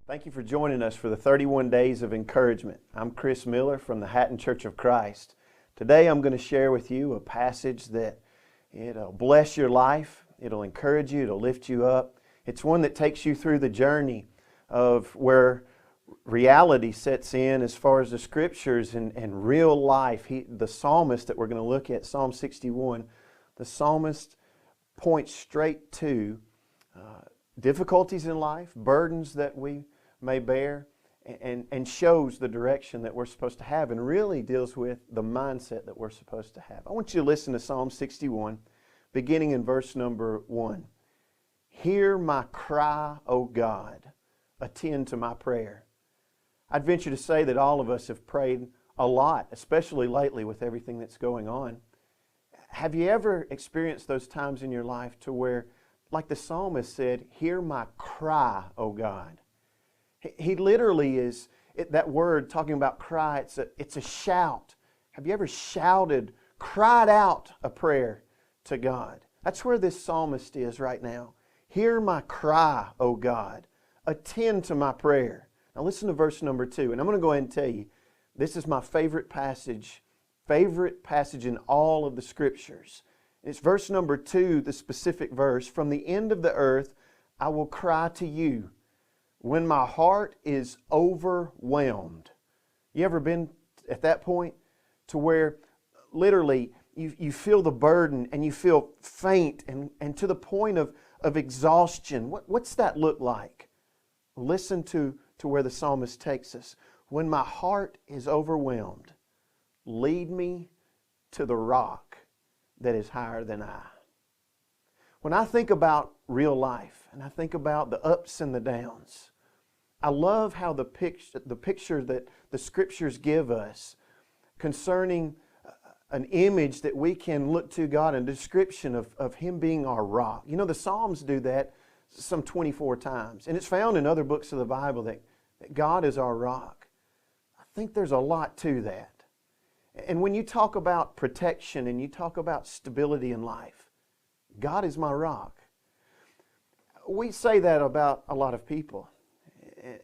Thank you for joining us for the 31 Days of Encouragement. I'm Chris Miller from the Hatton Church of Christ. Today I'm going to share with you a passage that it'll bless your life, it'll encourage you, it'll lift you up. It's one that takes you through the journey of where reality sets in as far as the Scriptures and real life. The psalmist that we're going to look at, Psalm 61, the psalmist points straight to difficulties in life, burdens that we may bear, and shows the direction that we're supposed to have, and really deals with the mindset that we're supposed to have. I want you to listen to Psalm 61, beginning in verse number 1. Hear my cry, O God, attend to my prayer. I'd venture to say that all of us have prayed a lot, especially lately with everything that's going on. Have you ever experienced those times in your life to where, like the psalmist said, hear my cry, O God? He literally is, that word talking about cry, it's a shout. Have you ever shouted, cried out a prayer to God? That's where this psalmist is right now. Hear my cry, O God. Attend to my prayer. Now listen to verse number 2, and I'm going to go ahead and tell you, this is my favorite passage in all of the Scriptures. It's verse number 2, the specific verse. From the end of the earth I will cry to you when my heart is overwhelmed. You ever been at that point to where literally you feel the burden and you feel faint and to the point of exhaustion? What's that look like? Listen to where the psalmist takes us. When my heart is overwhelmed, lead me to the rock that is higher than I. When I think about real life and I think about the ups and the downs, I love how the picture that the Scriptures give us concerning an image that we can look to God, and a description of Him being our rock. You know, the Psalms do that some 24 times, and it's found in other books of the Bible that God is our rock. I think there's a lot to that. And when you talk about protection and you talk about stability in life, God is my rock. We say that about a lot of people,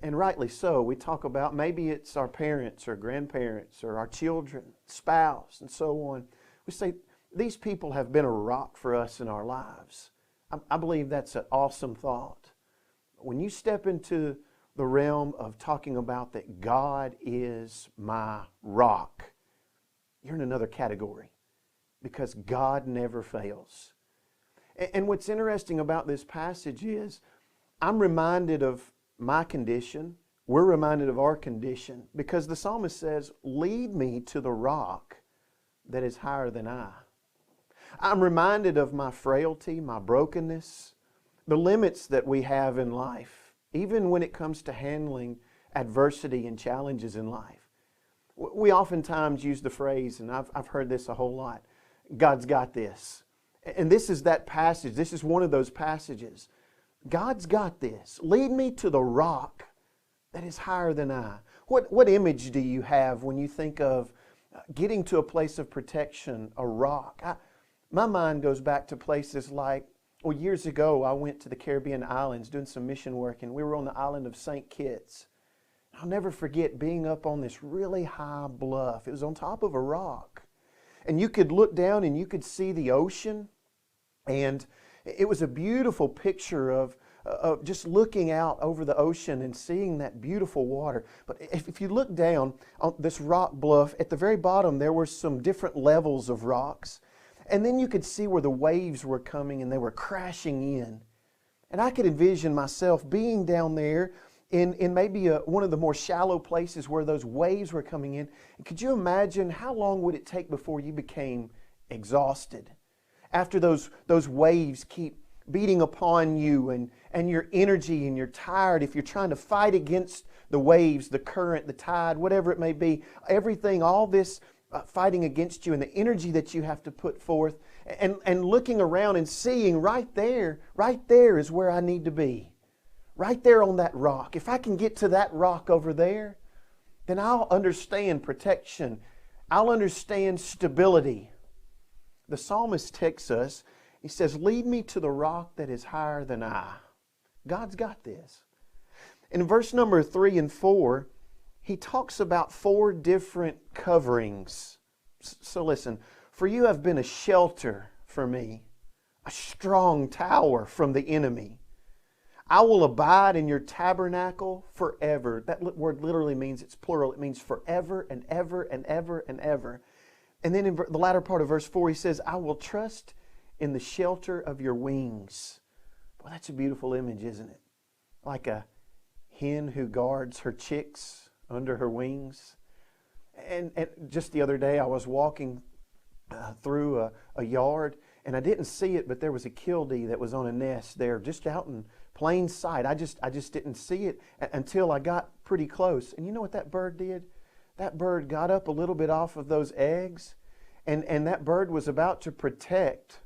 and rightly so. We talk about maybe it's our parents or grandparents or our children, spouse, and so on. We say these people have been a rock for us in our lives. I believe that's an awesome thought. When you step into the realm of talking about that God is my rock, you're in another category, because God never fails. And what's interesting about this passage is I'm reminded of my condition. We're reminded of our condition, because the psalmist says, lead me to the rock that is higher than I. I'm reminded of my frailty, my brokenness, the limits that we have in life, even when it comes to handling adversity and challenges in life. We oftentimes use the phrase, and I've heard this a whole lot, God's got this. And this is that passage. This is one of those passages. God's got this. Lead me to the rock that is higher than I. What image do you have when you think of getting to a place of protection, a rock? My mind goes back to places like, well, years ago I went to the Caribbean islands doing some mission work, and we were on the island of St. Kitts. I'll never forget being up on this really high bluff. It was on top of a rock. And you could look down and you could see the ocean, and it was a beautiful picture of just looking out over the ocean and seeing that beautiful water. But if you look down on this rock bluff, at the very bottom there were some different levels of rocks. And then you could see where the waves were coming and they were crashing in. And I could envision myself being down there in maybe one of the more shallow places where those waves were coming in. And could you imagine how long would it take before you became exhausted? After those waves keep beating upon you and your energy, and you're tired, if you're trying to fight against the waves, the current, the tide, whatever it may be, everything, all this fighting against you and the energy that you have to put forth, and looking around and seeing right there is where I need to be. Right there on that rock. If I can get to that rock over there, then I'll understand protection. I'll understand stability. The psalmist takes us, he says, lead me to the rock that is higher than I. God's got this. In verse number 3 and 4, he talks about 4 different coverings. So listen, for you have been a shelter for me, a strong tower from the enemy. I will abide in your tabernacle forever. That word literally means, it's plural, it means forever and ever and ever and ever. And then in the latter part of verse 4, he says, I will trust in the shelter of your wings. Boy, that's a beautiful image, isn't it? Like a hen who guards her chicks under her wings. And just the other day, I was walking through a yard, and I didn't see it, but there was a kildee that was on a nest there, just out in plain sight. I just didn't see it until I got pretty close. And you know what that bird did? That bird got up a little bit off of those eggs, and that bird was about to protect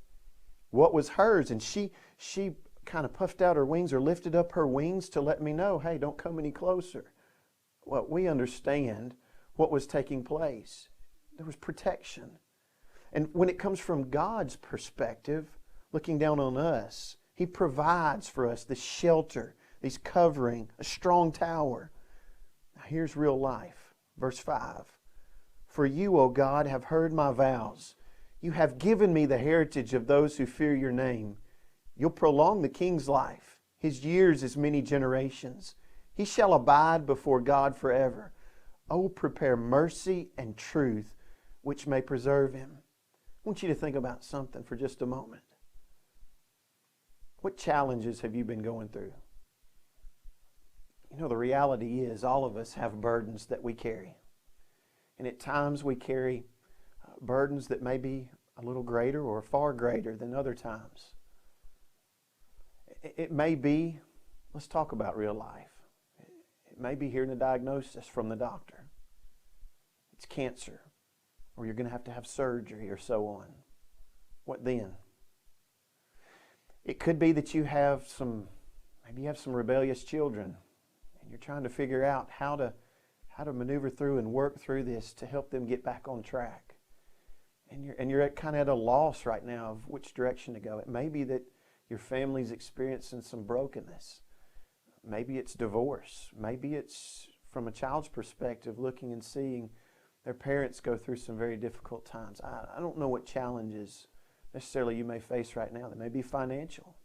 what was hers. And she kind of puffed out her wings, or lifted up her wings to let me know, hey, don't come any closer. Well, we understand what was taking place. There was protection. And when it comes from God's perspective, looking down on us, He provides for us this shelter, this covering, a strong tower. Now here's real life. Verse 5. For you, O God, have heard my vows. You have given me the heritage of those who fear your name. You'll prolong the king's life, his years as many generations. He shall abide before God forever. Oh, prepare mercy and truth, which may preserve him. I want you to think about something for just a moment. What challenges have you been going through? You know, the reality is all of us have burdens that we carry. And at times we carry burdens that may be a little greater or far greater than other times. It may be, let's talk about real life. It may be hearing a diagnosis from the doctor. It's cancer, or you're going to have surgery, or so on. What then? It could be that maybe you have some rebellious children, and you're trying to figure out how to maneuver through and work through this to help them get back on track. And you're kind of at a loss right now of which direction to go. It may be that your family's experiencing some brokenness. Maybe it's divorce. Maybe it's, from a child's perspective, looking and seeing their parents go through some very difficult times. I don't know what challenges necessarily you may face right now. They may be financial.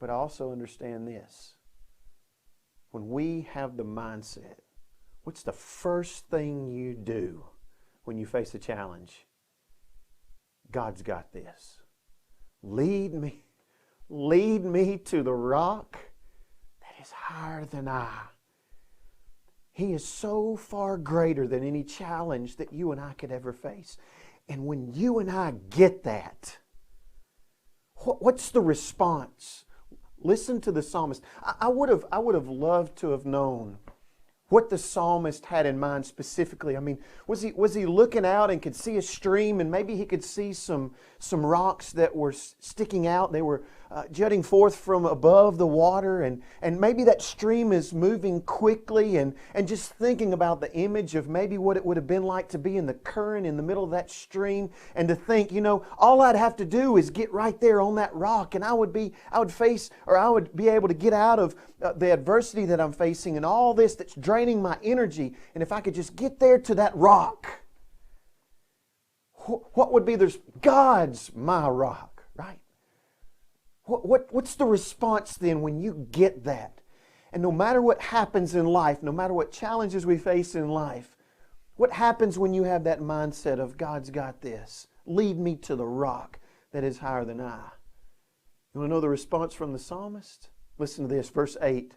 But I also understand this. When we have the mindset, what's the first thing you do when you face a challenge? God's got this. Lead me to the rock that is higher than I. He is so far greater than any challenge that you and I could ever face. And when you and I get that, what's the response? Listen to the psalmist. I would have loved to have known what the psalmist had in mind specifically. I mean, was he looking out and could see a stream, and maybe he could see some rocks that were sticking out? They were jutting forth from above the water, and maybe that stream is moving quickly, and just thinking about the image of maybe what it would have been like to be in the current in the middle of that stream, and to think, all I'd have to do is get right there on that rock, and I would be able to get out of the adversity that I'm facing and all this that's draining my energy. And if I could just get there to that rock, what would be God's my rock, right? What's the response then when you get that? And no matter what happens in life, no matter what challenges we face in life, what happens when you have that mindset of God's got this? Lead me to the rock that is higher than I. You want to know the response from the psalmist? Listen to this, verse 8.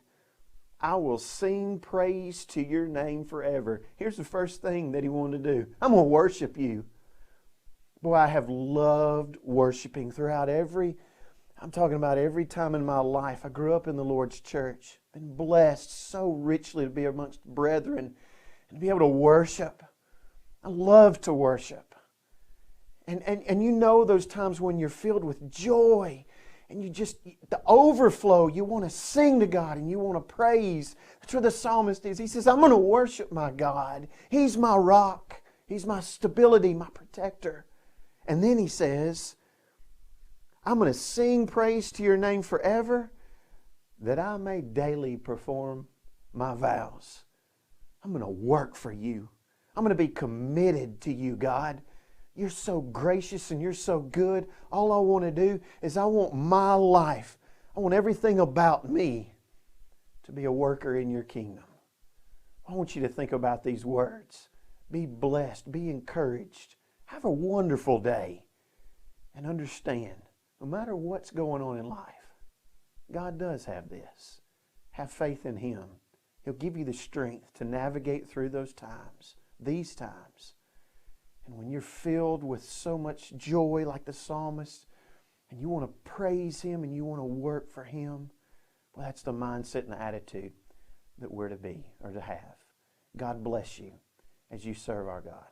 I will sing praise to your name forever. Here's the first thing that he wanted to do. I'm going to worship you. Boy, I have loved worshiping throughout every time in my life. I grew up in the Lord's church. Been blessed so richly to be amongst brethren and to be able to worship. I love to worship. And you know those times when you're filled with joy and the overflow, you want to sing to God and you want to praise. That's where the psalmist is. He says, I'm going to worship my God. He's my rock. He's my stability, my protector. And then he says, I'm going to sing praise to your name forever. that I may daily perform my vows. I'm going to work for you. I'm going to be committed to you, God. You're so gracious and you're so good. All I want to do is I want my life, I want everything about me to be a worker in your kingdom. I want you to think about these words. Be blessed. Be encouraged. Have a wonderful day. And understand, no matter what's going on in life, God does have this. Have faith in Him. He'll give you the strength to navigate through those times, these times. And when you're filled with so much joy like the psalmist, and you want to praise Him and you want to work for Him, well, that's the mindset and the attitude that we're to be or to have. God bless you as you serve our God.